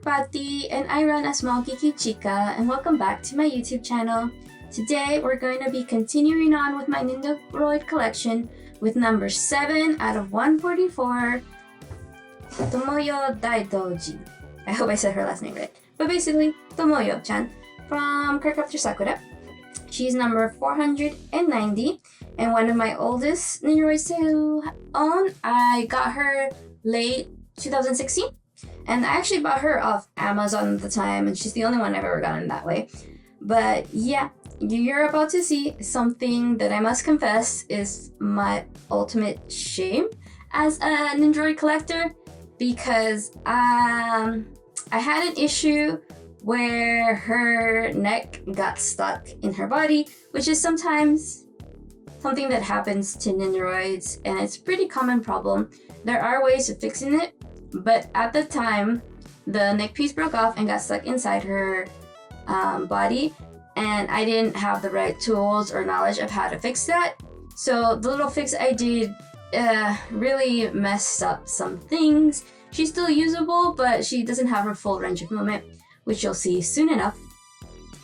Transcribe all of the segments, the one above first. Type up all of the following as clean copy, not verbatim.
Pati and I run A Small Geeky Chica, and welcome back to my YouTube channel. Today we're going to be continuing on with my Nendoroid collection with number 7 out of 144, Tomoyo Daidouji. I hope I said her last name right. But basically, Tomoyo-chan from Cardcaptor Sakura. She's number 490 and one of my oldest Nendoroids to own. I got her late 2016. And I actually bought her off Amazon at the time, and she's the only one I've ever gotten that way. But yeah, you're about to see something that I must confess is my ultimate shame as a Nendoroid collector, because I had an issue where her neck got stuck in her body, which is sometimes something that happens to Nendoroids, and it's a pretty common problem. There are ways of fixing it, but at the time, the neck piece broke off and got stuck inside her body, and I didn't have the right tools or knowledge of how to fix that. So the little fix I did really messed up some things. She's still usable, but she doesn't have her full range of movement, which you'll see soon enough.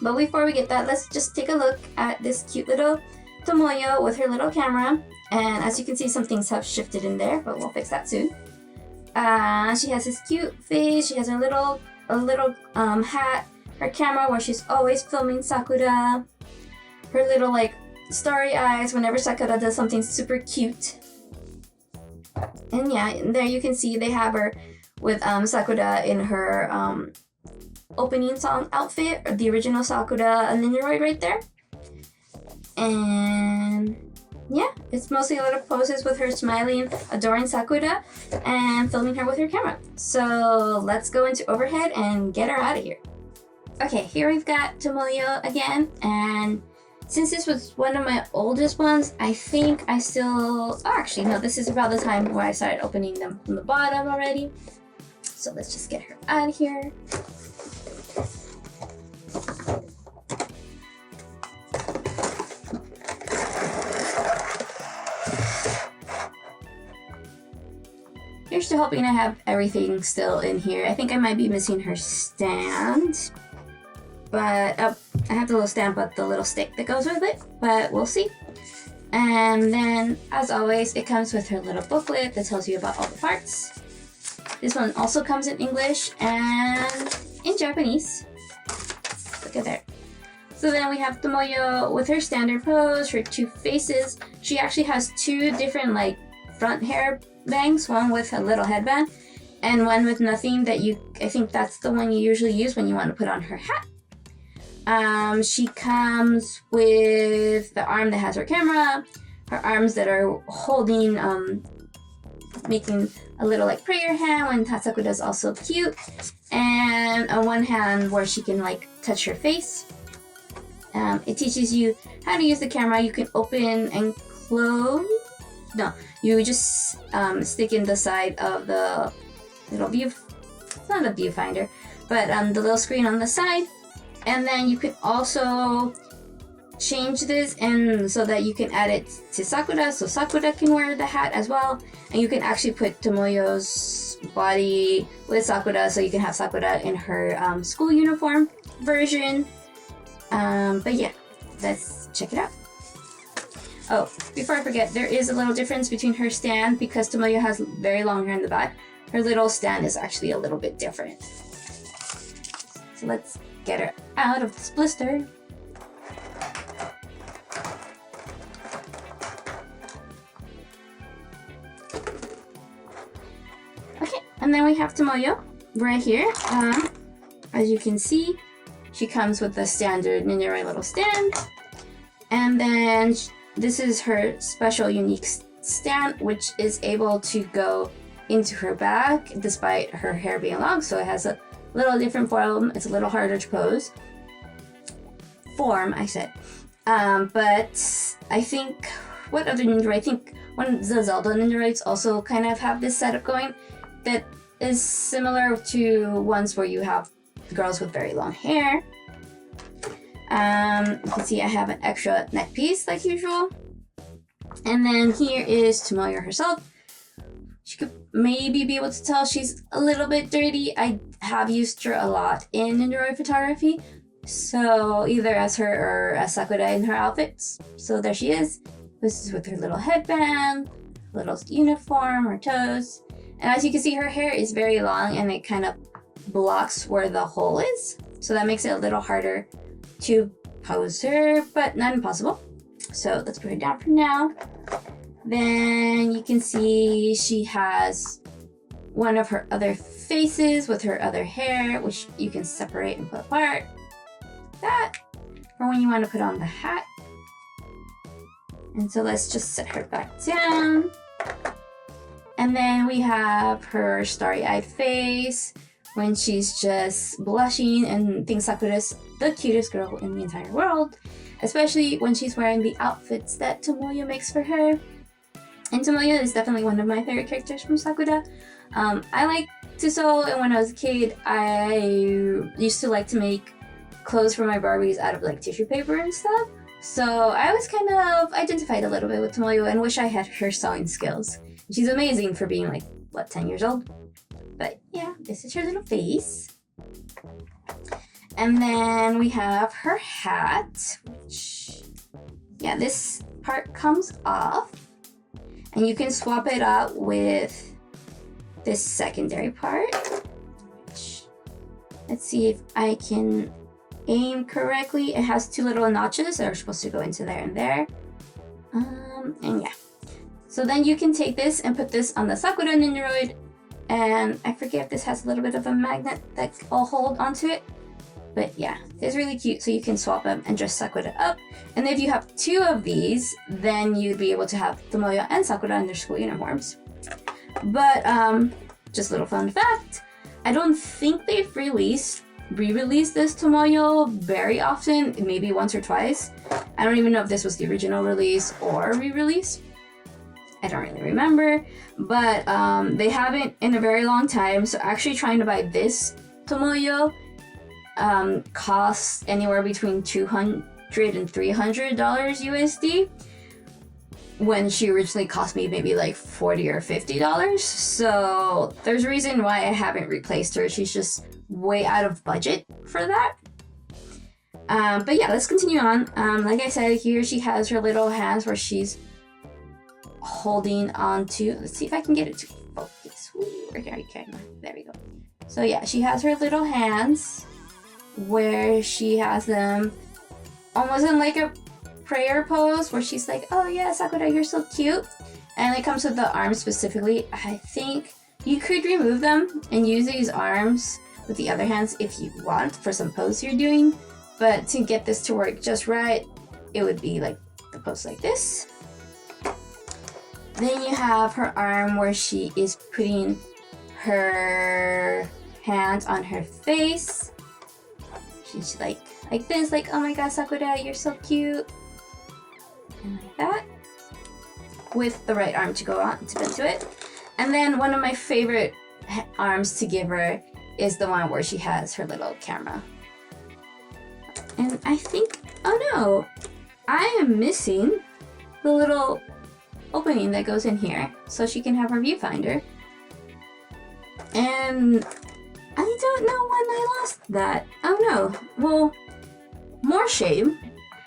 But before we get that, let's just take a look at this cute little Tomoyo with her little camera. And as you can see, some things have shifted in there, but we'll fix that soon. She has this cute face. She has a little hat, her camera where she's always filming Sakura, her little like starry eyes whenever Sakura does something super cute. And yeah, there you can see they have her with Sakura in her opening song outfit, or the original Sakura Nendoroid right there. And yeah, it's mostly a lot of poses with her smiling, adoring Sakura, and filming her with her camera. So let's go into overhead and get her out of here. Okay, here we've got Tomoyo again, and since this was one of my oldest ones, I think I still... Oh, actually, no, this is about the time where I started opening them from the bottom already. So let's just get her out of here. Here's to hoping I have everything still in here. I think I might be missing her stand. But I have the little stand, but the little stick that goes with it. But we'll see. And then, as always, it comes with her little booklet that tells you about all the parts. This one also comes in English and in Japanese. Look at that. So then we have Tomoyo with her standard pose, her two faces. She actually has two different like front hair bangs, one with a little headband and one with nothing that I think that's the one you usually use when you want to put on her hat. She comes with the arm that has her camera, her arms that are holding, making a little like prayer hand when Sakura is also cute, and on one hand where she can like touch her face. It teaches you how to use the camera. You can open and close. No, you just stick in the side of the little view. It's not a viewfinder, but the little screen on the side. And then you can also change this and so that you can add it to Sakura, so Sakura can wear the hat as well. And you can actually put Tomoyo's body with Sakura, so you can have Sakura in her school uniform version. But yeah, let's check it out. Oh, before I forget, there is a little difference between her stand because Tomoyo has very long hair in the back. Her little stand is actually a little bit different. So let's get her out of this blister. Okay, and then we have Tomoyo right here. As you can see, she comes with the standard Nendoroid little stand. And then this is her special unique stand, which is able to go into her back despite her hair being long. So it has a little different form. It's a little harder to pose. Form, I said. But I think, what other Nendoroid? I think one of the Zelda Nendoroids also kind of have this setup going that is similar to ones where you have girls with very long hair. You can see I have an extra neck piece like usual. And then here is Tomoyo herself. She could maybe be able to tell she's a little bit dirty. I have used her a lot in Nendoroid photography. So either as her or as Sakura in her outfits. So there she is. This is with her little headband, little uniform, her toes. And as you can see, her hair is very long and it kind of blocks where the hole is. So that makes it a little harder to pose her, but not impossible. So let's put her down for now. Then you can see she has one of her other faces with her other hair, which you can separate and put apart. That for when you want to put on the hat. And so let's just set her back down. And then we have her starry-eyed face when she's just blushing and thinks Sakura's the cutest girl in the entire world, especially when she's wearing the outfits that Tomoyo makes for her. And Tomoyo is definitely one of my favorite characters from Sakura. I like to sew, and when I was a kid, I used to like to make clothes for my Barbies out of like tissue paper and stuff. So I always kind of identified a little bit with Tomoyo and wish I had her sewing skills. She's amazing for being like, what, 10 years old? But yeah, this is her little face. And then we have her hat, which, yeah, this part comes off. And you can swap it out with this secondary part. Which, let's see if I can aim correctly. It has two little notches that are supposed to go into there and there. And yeah. So then you can take this and put this on the Sakura Nendoroid. And I forget if this has a little bit of a magnet that will hold onto it. But yeah, it's really cute. So you can swap them and dress Sakura up. And if you have two of these, then you'd be able to have Tomoyo and Sakura in their school uniforms. But just a little fun fact, I don't think they've re-released this Tomoyo very often, maybe once or twice. I don't even know if this was the original release or re-release. I don't really remember, but they haven't in a very long time. So actually trying to buy this Tomoyo costs anywhere between $200 and $300 USD, when she originally cost me maybe like $40 or $50. So there's a reason why I haven't replaced her. She's just way out of budget for that. But yeah, let's continue on. Like I said, here she has her little hands where she's holding on to, let's see if I can get it to focus. There we go. So yeah, she has her little hands where she has them almost in like a prayer pose where she's like, oh yeah, Sakura, you're so cute. And it comes with the arms specifically. I think you could remove them and use these arms with the other hands if you want for some pose you're doing. But to get this to work just right, it would be like the pose like this. Then you have her arm where she is putting her hands on her face. She's like this, like, oh my god, Sakura, you're so cute. And like that. With the right arm to go on to into it. And then one of my favorite arms to give her is the one where she has her little camera. And I think, oh no, I am missing the little opening that goes in here so she can have her viewfinder. And I don't know when I lost that. Oh no, well, more shame.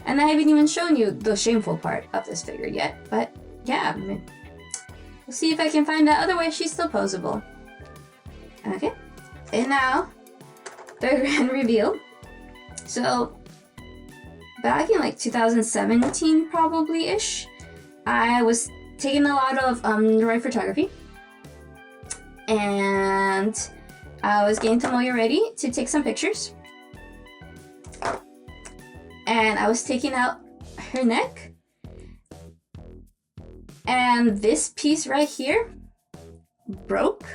And I haven't even shown you the shameful part of this figure yet, but yeah, we'll see if I can find that. Otherwise, she's still poseable. Okay, and now the grand reveal. So back in like 2017 probably-ish, I was taking a lot of Nendoroid photography, and I was getting Tomoyo ready to take some pictures. And I was taking out her neck, and this piece right here broke,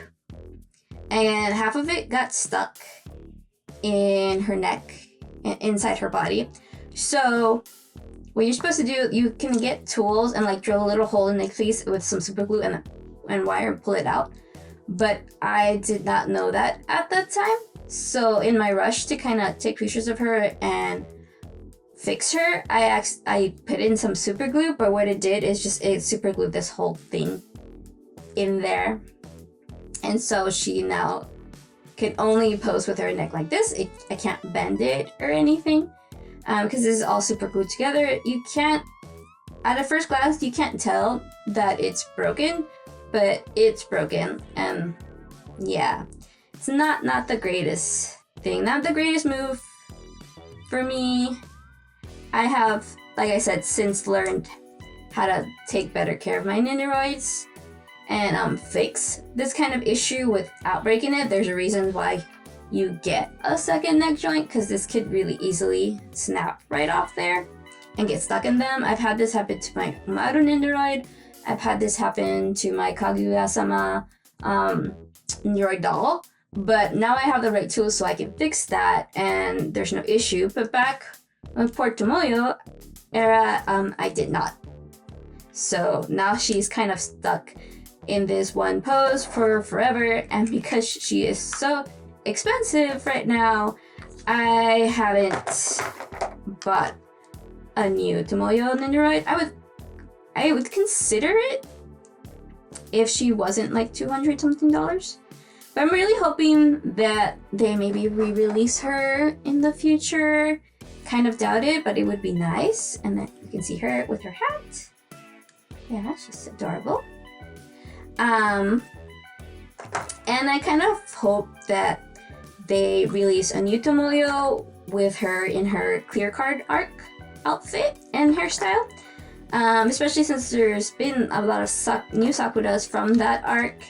and half of it got stuck in her neck, inside her body. So what you're supposed to do, you can get tools and like drill a little hole in the face with some super glue and wire and pull it out. But I did not know that at that time. So in my rush to kind of take pictures of her and fix her, I put in some super glue, but what it did is just it super glued this whole thing in there. And so she now could only pose with her neck like this. I can't bend it or anything because this is all super glued together. You can't, at a first glance, you can't tell that it's broken, but it's broken. And yeah, it's not the greatest thing, not the greatest move for me. I have, like I said, since learned how to take better care of my Nendoroids and fix this kind of issue without breaking it. There's a reason why you get a second neck joint, because this could really easily snap right off there and get stuck in them. I've had this happen to my Umaru Nendoroid. I've had this happen to my Kaguya-sama Nendoroid doll. But now I have the right tools so I can fix that and there's no issue. But back with poor Tomoyo era, I did not. So now she's kind of stuck in this one pose for forever, and because she is so expensive right now, I haven't bought a new Tomoyo Nendoroid. I would consider it if she wasn't like $200 something. But I'm really hoping that they maybe re-release her in the future. Kind of doubt it, but it would be nice. And then you can see her with her hat. Yeah, she's adorable. And I kind of hope that they release a new Tomoyo with her in her clear card arc outfit and hairstyle. Especially since there's been a lot of new Sakuras from that arc,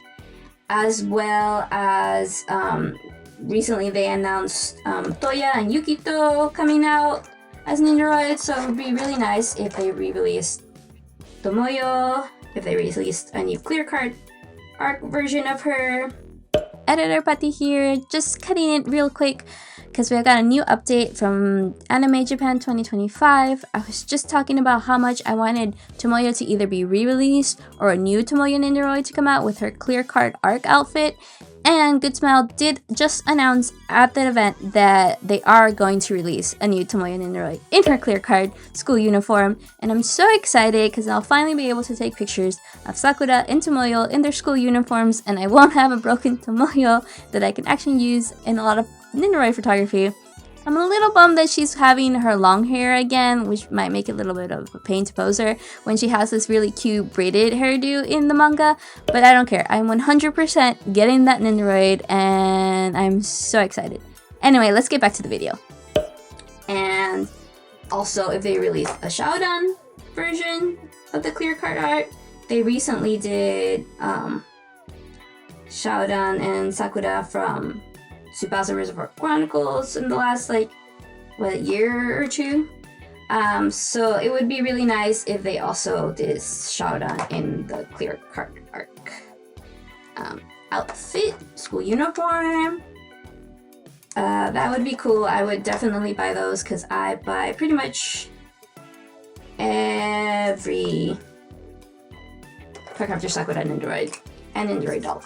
as well as recently they announced Toya and Yukito coming out as Nendoroid, so it would be really nice if they re-released Tomoyo, if they released a new clear card arc version of her. Editor Pati here, just cutting it real quick because we got a new update from Anime Japan 2025. I was just talking about how much I wanted Tomoyo to either be re-released or a new Tomoyo Nendoroid to come out with her clear card arc outfit. And Good Smile did just announce at that event that they are going to release a new Tomoyo Nendoroid in her clear card school uniform. And I'm so excited because I'll finally be able to take pictures of Sakura and Tomoyo in their school uniforms, and I won't have a broken Tomoyo that I can actually use in a lot of Nendoroid photography. I'm a little bummed that she's having her long hair again, which might make it a little bit of a pain to pose her when she has this really cute braided hairdo in the manga, but I don't care. I'm 100% getting that Nendoroid, and I'm so excited. Anyway, let's get back to the video. And also, if they release a Shodan version of the clear card art, they recently did Shodan and Sakura from Tsubasa Reservoir Chronicles in the last year or two. So it would be really nice if they also did Shodan in the clear card arc outfit, school uniform. That would be cool. I would definitely buy those because I buy pretty much every Cardcaptor Sakura Nendoroid and Nendoroid doll.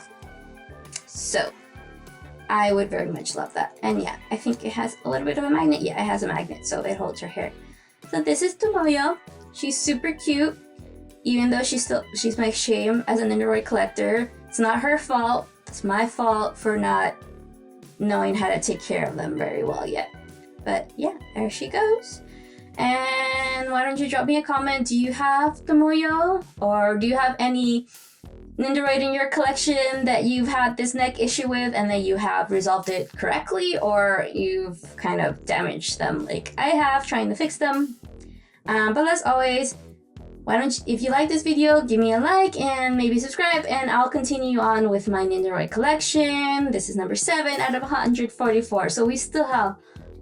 So I would very much love that. And yeah, I think it has a little bit of a magnet. Yeah, it has a magnet, so it holds her hair. So this is Tomoyo. She's super cute, even though she's my shame as a Nendoroid collector. It's not her fault. It's my fault for not knowing how to take care of them very well yet. But yeah, there she goes. And why don't you drop me a comment? Do you have Tomoyo? Or do you have any Nendoroid in your collection that you've had this neck issue with and that you have resolved it correctly, or you've kind of damaged them like I have trying to fix them? But as always, why don't you, if you like this video, give me a like and maybe subscribe, and I'll continue on with my Nendoroid collection. This is number 7 out of 144, so we still have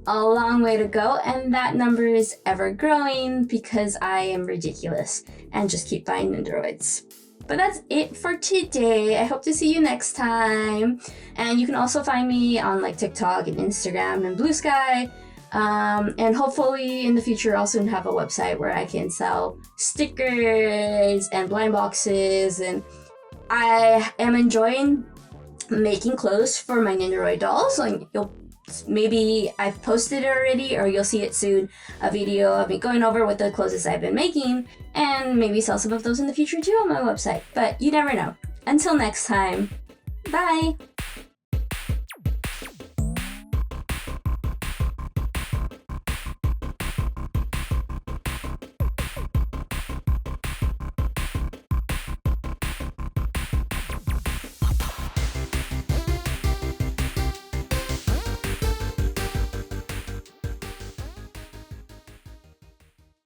a long way to go, and that number is ever growing because I am ridiculous and just keep buying Nendoroids. But that's it for today. I hope to see you next time. And you can also find me on TikTok and Instagram and Blue Sky. And hopefully in the future I'll soon have a website where I can sell stickers and blind boxes. And I am enjoying making clothes for my Nendoroid dolls. So maybe I've posted it already, or you'll see it soon, a video of me going over with the clothes I've been making, and maybe sell some of those in the future too on my website. But you never know. Until next time, bye!